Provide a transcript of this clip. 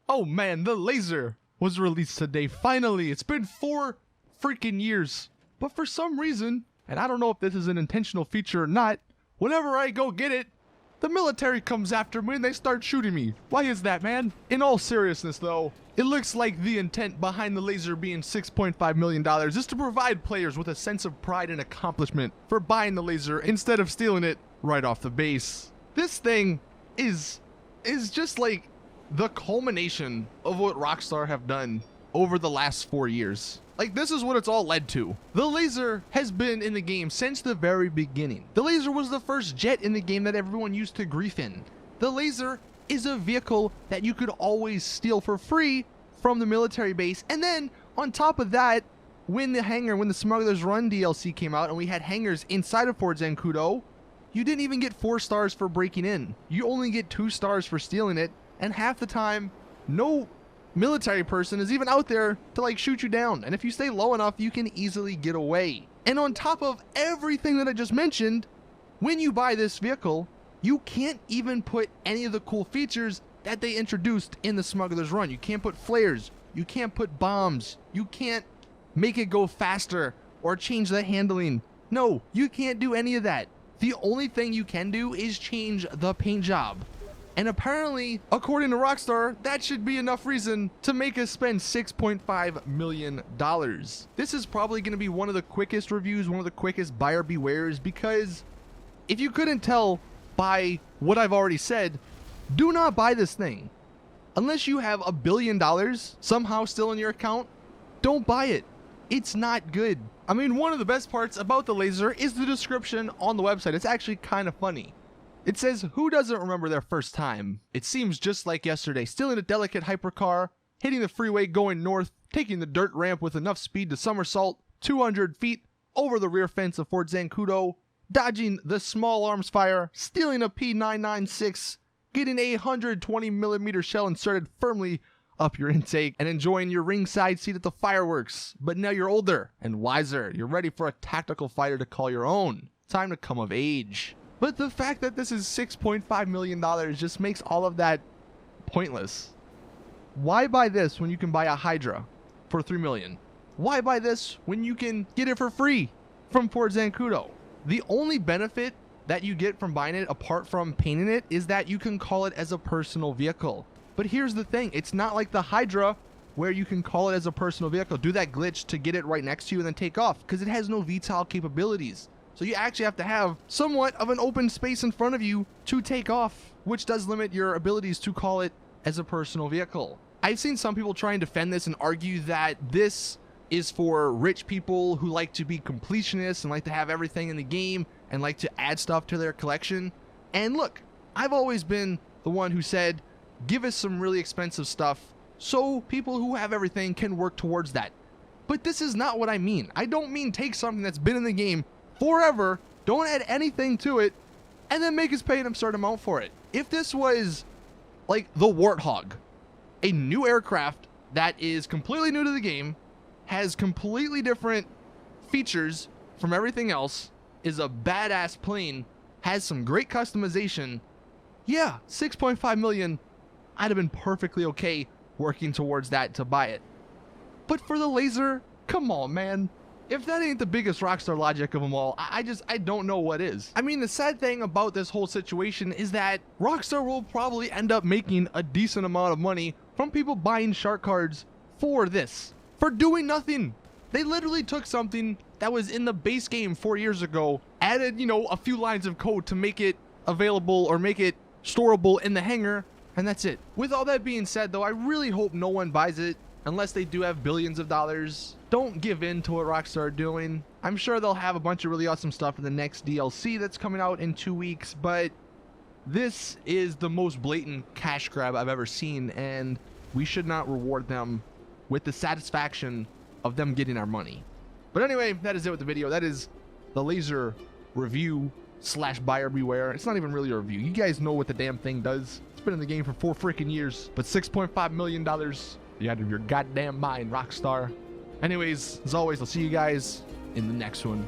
Oh man, the Lazer was released today. Finally, it's been 4 freaking years. But for some reason, and I don't know if this is an intentional feature or not, whenever I go get it, the military comes after me and they start shooting me. Why is that, man? In all seriousness though, it looks like the intent behind the Lazer being $6.5 million is to provide players with a sense of pride and accomplishment for buying the Lazer instead of stealing it right off the base. This thing is just like the culmination of what Rockstar have done over the last 4 years. Like, this is what it's all led to. The Lazer has been in the game since the very beginning. The Lazer was the first jet in the game that everyone used to grief in. The Lazer is a vehicle that you could always steal for free from the military base. And then on top of that, when the Smuggler's Run DLC came out and we had hangars inside of Fort Zancudo, you didn't even get 4 stars for breaking in. You only get 2 stars for stealing it. And half the time, no military person is even out there to like shoot you down. And if you stay low enough, you can easily get away. And on top of everything that I just mentioned, when you buy this vehicle, you can't even put any of the cool features that they introduced in the Smuggler's Run. You can't put flares. You can't put bombs. You can't make it go faster or change the handling. No, you can't do any of that. The only thing you can do is change the paint job. And apparently, according to Rockstar, that should be enough reason to make us spend $6.5 million. This is probably going to be one of the quickest reviews, one of the quickest buyer bewares, because if you couldn't tell by what I've already said, do not buy this thing. Unless you have $1 billion somehow still in your account, don't buy it. It's not good. I mean, one of the best parts about the Lazer is the description on the website. It's actually kind of funny. It says, who doesn't remember their first time? It seems just like yesterday, stealing a delicate hypercar, hitting the freeway going north, taking the dirt ramp with enough speed to somersault 200 feet over the rear fence of Fort Zancudo, dodging the small arms fire, stealing a P996, getting a 120mm shell inserted firmly up your intake, and enjoying your ringside seat at the fireworks. But now you're older and wiser. You're ready for a tactical fighter to call your own. Time to come of age. But the fact that this is $6.5 million just makes all of that pointless. Why buy this when you can buy a Hydra for $3 million? Why buy this when you can get it for free from Fort Zancudo? The only benefit that you get from buying it, apart from painting it, is that you can call it as a personal vehicle. But here's the thing, it's not like the Hydra where you can call it as a personal vehicle, do that glitch to get it right next to you and then take off, because it has no VTOL capabilities. So you actually have to have somewhat of an open space in front of you to take off, which does limit your abilities to call it as a personal vehicle. I've seen some people try and defend this and argue that this is for rich people who like to be completionists and like to have everything in the game and like to add stuff to their collection. And look, I've always been the one who said, give us some really expensive stuff so people who have everything can work towards that. But this is not what I mean. I don't mean take something that's been in the game forever, don't add anything to it, and then make us pay an absurd amount for it. If this was like the Warthog, a new aircraft that is completely new to the game, has completely different features from everything else, is a badass plane, has some great customization, yeah, $6.5 million, I'd have been perfectly okay working towards that to buy it. But for the Lazer, come on, man. If that ain't the biggest Rockstar logic of them all, I don't know what is. I mean, the sad thing about this whole situation is that Rockstar will probably end up making a decent amount of money from people buying shark cards for this, for doing nothing. They literally took something that was in the base game 4 years ago, added, you know, a few lines of code to make it available or make it storable in the hangar, and that's it. With all that being said though, I really hope no one buys it unless they do have billions of dollars. Don't give in to what Rockstar are doing. I'm sure they'll have a bunch of really awesome stuff in the next DLC that's coming out in 2 weeks, but this is the most blatant cash grab I've ever seen, and we should not reward them with the satisfaction of them getting our money. But anyway, that is it with the video. That is the Lazer review / buyer beware. It's not even really a review. You guys know what the damn thing does. It's been in the game for 4 freaking years, but $6.5 million, you're out of your goddamn mind, Rockstar. Anyways, as always, I'll see you guys in the next one.